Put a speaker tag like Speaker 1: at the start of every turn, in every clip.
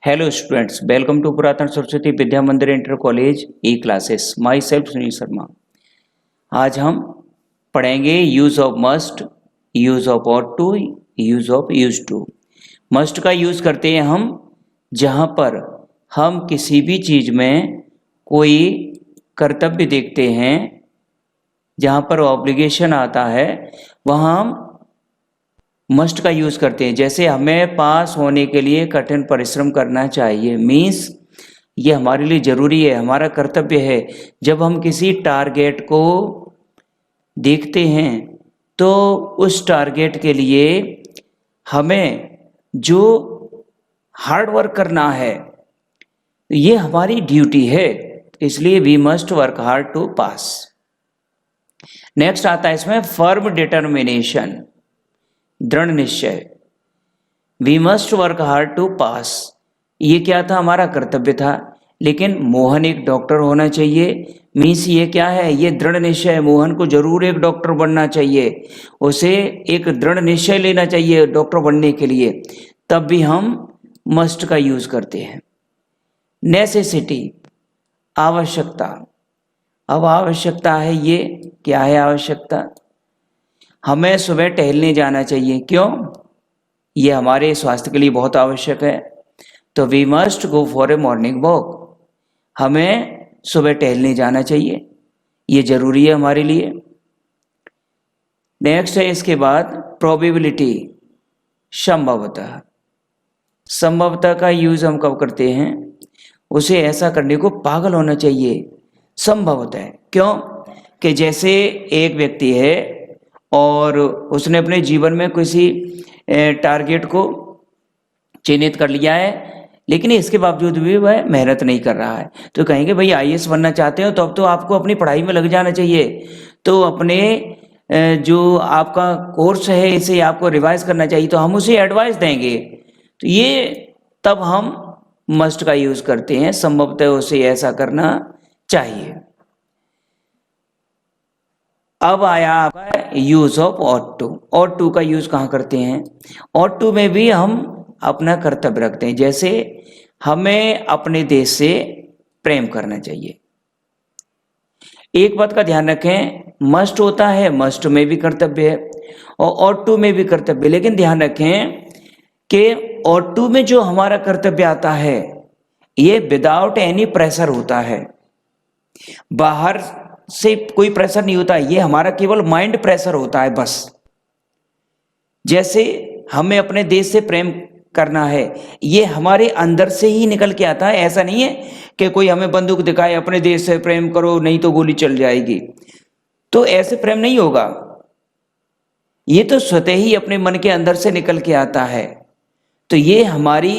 Speaker 1: Hello students, welcome to पुरातन Saraswati Vidya Mandir inter college e classes. Myself Sunil Sharma. आज हम पढ़ेंगे use of must, use of ought to, use of use to. Must का use करते हैं हम जहाँ पर हम किसी भी चीज में कोई कर्तव्य देखते हैं, जहाँ पर ऑब्लिगेशन आता है वहाँ हम मस्ट का यूज करते हैं। जैसे हमें पास होने के लिए कठिन परिश्रम करना चाहिए, मीन्स ये हमारे लिए जरूरी है, हमारा कर्तव्य है। जब हम किसी टारगेट को देखते हैं तो उस टारगेट के लिए हमें जो हार्ड वर्क करना है ये हमारी ड्यूटी है, इसलिए we must work hard to pass. Next आता है इसमें फर्म डिटर्मिनेशन, दृढ़ निश्चय। We must work hard to pass, ये क्या था? हमारा कर्तव्य था। लेकिन मोहन एक डॉक्टर होना चाहिए, मीन्स ये क्या है? ये दृढ़ निश्चय है। मोहन को जरूर एक डॉक्टर बनना चाहिए, उसे एक दृढ़ निश्चय लेना चाहिए डॉक्टर बनने के लिए, तब भी हम मस्ट का यूज करते हैं। नेसेसिटी, आवश्यकता। अब आवश्यकता है, ये क्या है आवश्यकता? हमें सुबह टहलने जाना चाहिए। क्यों? ये हमारे स्वास्थ्य के लिए बहुत आवश्यक है, तो we must go for a morning walk. हमें सुबह टहलने जाना चाहिए, ये जरूरी है हमारे लिए। नेक्स्ट है इसके बाद प्रोबेबिलिटी, संभवतः। संभवतः का यूज हम कब करते हैं? उसे ऐसा करने को पागल होना चाहिए, संभवतः। क्यों? कि जैसे एक व्यक्ति है और उसने अपने जीवन में किसी टारगेट को चिन्हित कर लिया है, लेकिन इसके बावजूद भी वह मेहनत नहीं कर रहा है, तो कहेंगे भाई आईएएस बनना चाहते हो तो अब तो आपको अपनी पढ़ाई में लग जाना चाहिए, तो अपने जो आपका कोर्स है इसे आपको रिवाइज करना चाहिए, तो हम उसे एडवाइस देंगे। तो ये तब हम मस्ट का यूज करते हैं, संभवतः उसे ऐसा करना चाहिए। अब आया आपका use of ought to. Ought to का यूज कहाँ करते हैं? ऑट टू में भी हम अपना कर्तव्य रखते हैं। जैसे हमें अपने देश से प्रेम करना चाहिए। एक बात का ध्यान रखें, मस्ट होता है, मस्ट में भी कर्तव्य है और ऑट टू में भी कर्तव्य, लेकिन ध्यान रखें कि ऑट टू में जो हमारा कर्तव्य आता है ये विदाउट एनी प्रेशर होता है, बाहर से कोई प्रेशर नहीं होता, ये हमारा केवल माइंड प्रेशर होता है बस। जैसे हमें अपने देश से प्रेम करना है, ये हमारे अंदर से ही निकल के आता है। ऐसा नहीं है कि कोई हमें बंदूक दिखाए अपने देश से प्रेम करो नहीं तो गोली चल जाएगी, तो ऐसे प्रेम नहीं होगा। ये तो स्वतः ही अपने मन के अंदर से निकल के आता है, तो ये हमारी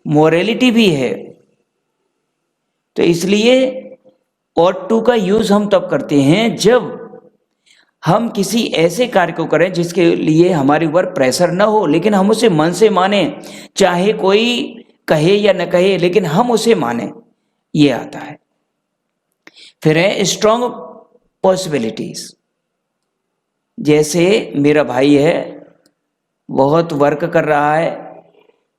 Speaker 1: मोरालिटी भी है। तो इसलिए ऑट टू का यूज हम तब करते हैं जब हम किसी ऐसे कार्य को करें जिसके लिए हमारे ऊपर प्रेशर न हो, लेकिन हम उसे मन से माने, चाहे कोई कहे या न कहे, लेकिन हम उसे माने, ये आता है। फिर है स्ट्रॉन्ग पॉसिबिलिटीज। जैसे मेरा भाई है, बहुत वर्क कर रहा है,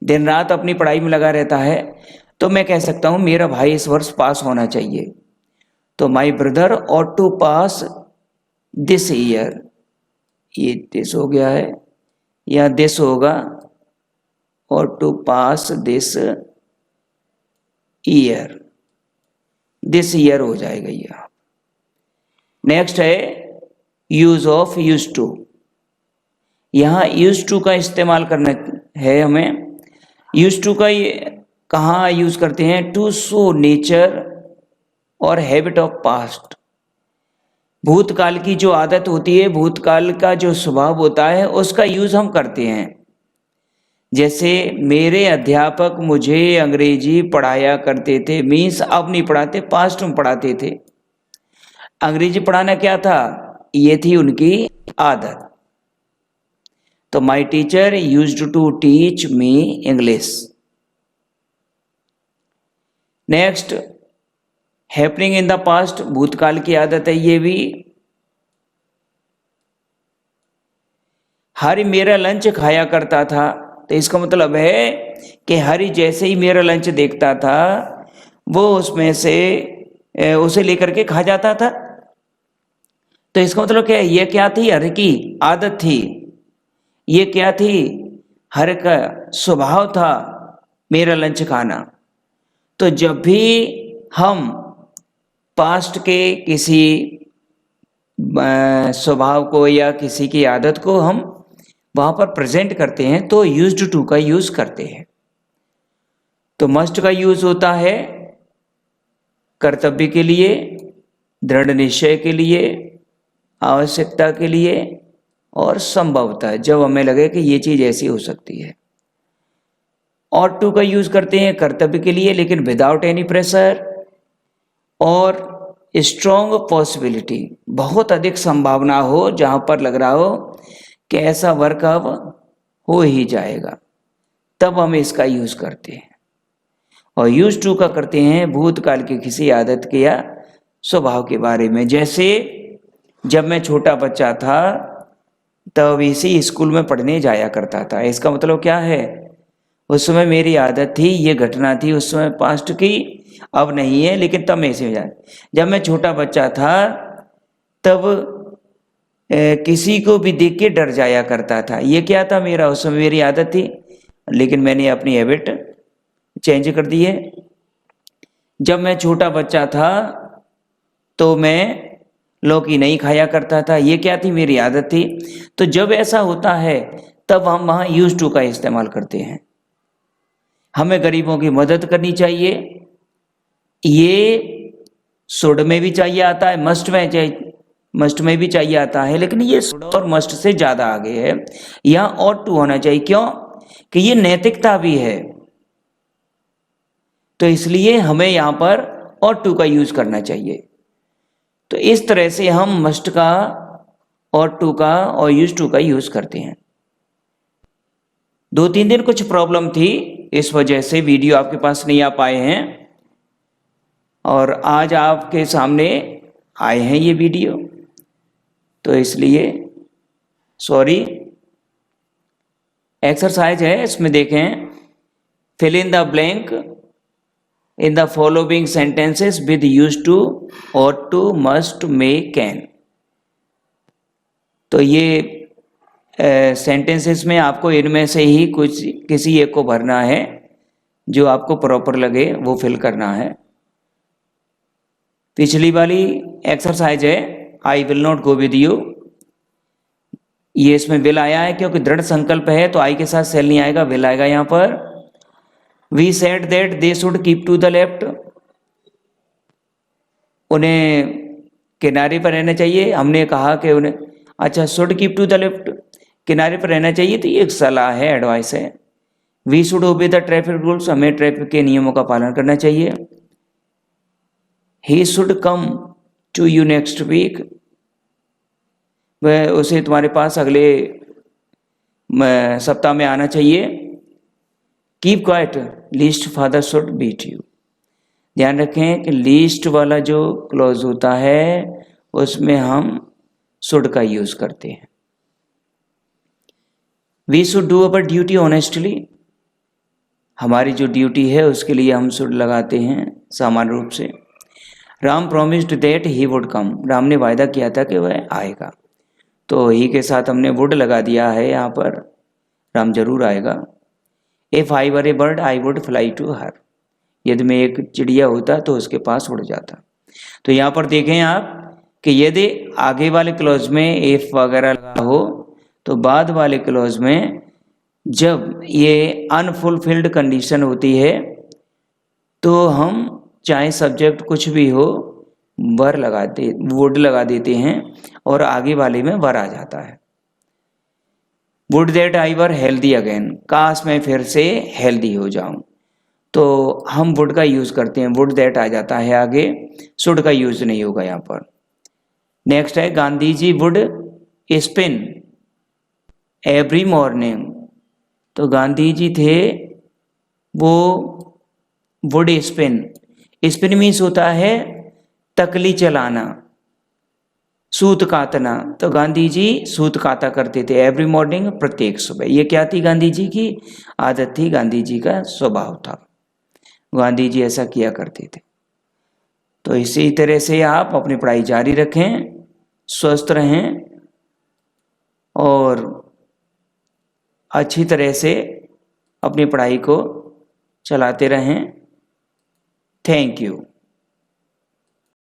Speaker 1: दिन रात अपनी पढ़ाई में लगा रहता है, तो मैं कह सकता हूं मेरा भाई इस वर्ष पास होना चाहिए, तो my brother ought to pass this year. ये दिस हो गया है या दिस होगा, ought to pass this year, this year हो जाएगा ये। नेक्स्ट है यूज ऑफ यूज टू। यहां यूज टू का इस्तेमाल करना है हमें। यूज टू का कहाँ यूज करते हैं? टू शो नेचर और हैबिट ऑफ पास्ट। भूतकाल की जो आदत होती है, भूतकाल का जो स्वभाव होता है, उसका यूज हम करते हैं। जैसे मेरे अध्यापक मुझे अंग्रेजी पढ़ाया करते थे, मीन्स अब नहीं पढ़ाते, पास्ट में पढ़ाते थे। अंग्रेजी पढ़ाना क्या था? ये थी उनकी आदत। तो my teacher used to teach me English. Next happening in the past, भूतकाल की आदत है ये भी। हरि मेरा लंच खाया करता था, तो इसका मतलब है कि हरि जैसे ही मेरा लंच देखता था वो उसमें से उसे लेकर के खा जाता था। तो इसका मतलब क्या है, ये क्या थी, हरि की आदत थी, ये क्या थी, हरि का स्वभाव था मेरा लंच खाना। तो जब भी हम पास्ट के किसी स्वभाव को या किसी की आदत को हम वहां पर प्रेजेंट करते हैं तो यूज्ड टू का यूज करते हैं। तो मस्ट का यूज होता है कर्तव्य के लिए, दृढ़ निश्चय के लिए, आवश्यकता के लिए और संभवतः जब हमें लगे कि ये चीज ऐसी हो सकती है। और टू का यूज करते हैं कर्तव्य के लिए लेकिन विदाउट एनी प्रेशर और स्ट्रॉन्ग पॉसिबिलिटी, बहुत अधिक संभावना हो जहां पर लग रहा हो कि ऐसा वर्क अब हो ही जाएगा, तब हम इसका यूज करते हैं। और यूज टू का करते हैं भूतकाल की किसी आदत के या स्वभाव के बारे में। जैसे जब मैं छोटा बच्चा था तब इसी स्कूल में पढ़ने जाया करता था। इसका मतलब क्या है, उस समय मेरी आदत थी, ये घटना थी उस समय पास्ट की, अब नहीं है लेकिन तब में ऐसे हो जाए। जब मैं छोटा बच्चा था तब किसी को भी देख के डर जाया करता था। ये क्या था, मेरा उस समय मेरी आदत थी, लेकिन मैंने अपनी हैबिट चेंज कर दी है। जब मैं छोटा बच्चा था तो मैं लौकी नहीं खाया करता था, ये क्या थी, मेरी आदत थी। तो जब ऐसा होता है तब हम वहां यूज टू का इस्तेमाल करते हैं। हमें गरीबों की मदद करनी चाहिए, ये शुड में भी चाहिए आता है, मस्ट में भी चाहिए आता है, लेकिन ये शुड और मस्ट से ज्यादा आगे है। यहाँ ought to होना चाहिए, क्यों कि ये नैतिकता भी है, तो इसलिए हमें यहाँ पर ought to का यूज करना चाहिए। तो इस तरह से हम मस्ट का, ought to का और यूज टू का यूज करते हैं। 2-3 दिन कुछ प्रॉब्लम थी, इस वजह से वीडियो आपके पास नहीं आ पाए हैं और आज आपके सामने आए हैं ये वीडियो, तो इसलिए सॉरी। एक्सरसाइज है, इसमें देखें, fill in the blank in the following sentences with use to, ought to, must, may, can. तो ये सेंटेंसेस में आपको इनमें से ही कुछ किसी एक को भरना है, जो आपको प्रॉपर लगे वो फिल करना है। पिछली वाली एक्सरसाइज है I will not go with you, ये इसमें विल आया है क्योंकि दृढ़ संकल्प है, तो आई के साथ सेल नहीं आएगा, विल आएगा यहाँ पर। We said that they should keep to the left, उन्हें किनारे पर रहना चाहिए, हमने कहा कि उन्हें, अच्छा should keep to the left, किनारे पर रहना चाहिए, तो ये एक सलाह है, एडवाइस है। We should obey the traffic rules, हमें ट्रैफिक के नियमों का पालन करना चाहिए। He should come to you next week, वह उसे तुम्हारे पास अगले सप्ताह में आना चाहिए। Keep quiet lest father should beat you, ध्यान रखें कि लीस्ट वाला जो क्लॉज होता है उसमें हम शुड का यूज करते हैं। We should do our duty honestly, हमारी जो ड्यूटी है उसके लिए हम शुड लगाते हैं सामान्य रूप से। Ram promised that he would come, Ram ने वायदा किया था कि वह आएगा, तो ही के साथ हमने वुड लगा दिया है यहाँ पर, राम जरूर आएगा। If I were a bird I would fly to her, यदि मैं एक चिड़िया होता तो उसके पास उड़ जाता। तो यहाँ पर देखें आप कि यदि आगे वाले क्लॉज में इफ वगैरह लगा हो तो बाद वाले क्लॉज में जब ये अनफुलफिल्ड कंडीशन होती है तो हम चाहे सब्जेक्ट कुछ भी हो वर लगाते, वुड लगा देते हैं और आगे वाले में वर आ जाता है। Would that I were healthy again, काश मैं फिर से हेल्दी हो जाऊं, तो हम वुड का यूज करते हैं, वुड दैट आ जाता है आगे, शुड का यूज नहीं होगा यहाँ पर। नेक्स्ट है Gandhi ji would spin every morning, तो गांधी जी थे वो वुड स्पिन, स्पिन मीन्स होता है तकली चलाना, सूत कातना, तो गांधी जी सूत काता करते थे एवरी मॉर्निंग, प्रत्येक सुबह। ये क्या थी गांधी जी की आदत थी, गांधी जी का स्वभाव था, गांधी जी ऐसा किया करते थे। तो इसी तरह से आप अपनी पढ़ाई जारी रखें, स्वस्थ रहें और अच्छी तरह से अपनी पढ़ाई को चलाते रहें। Thank you.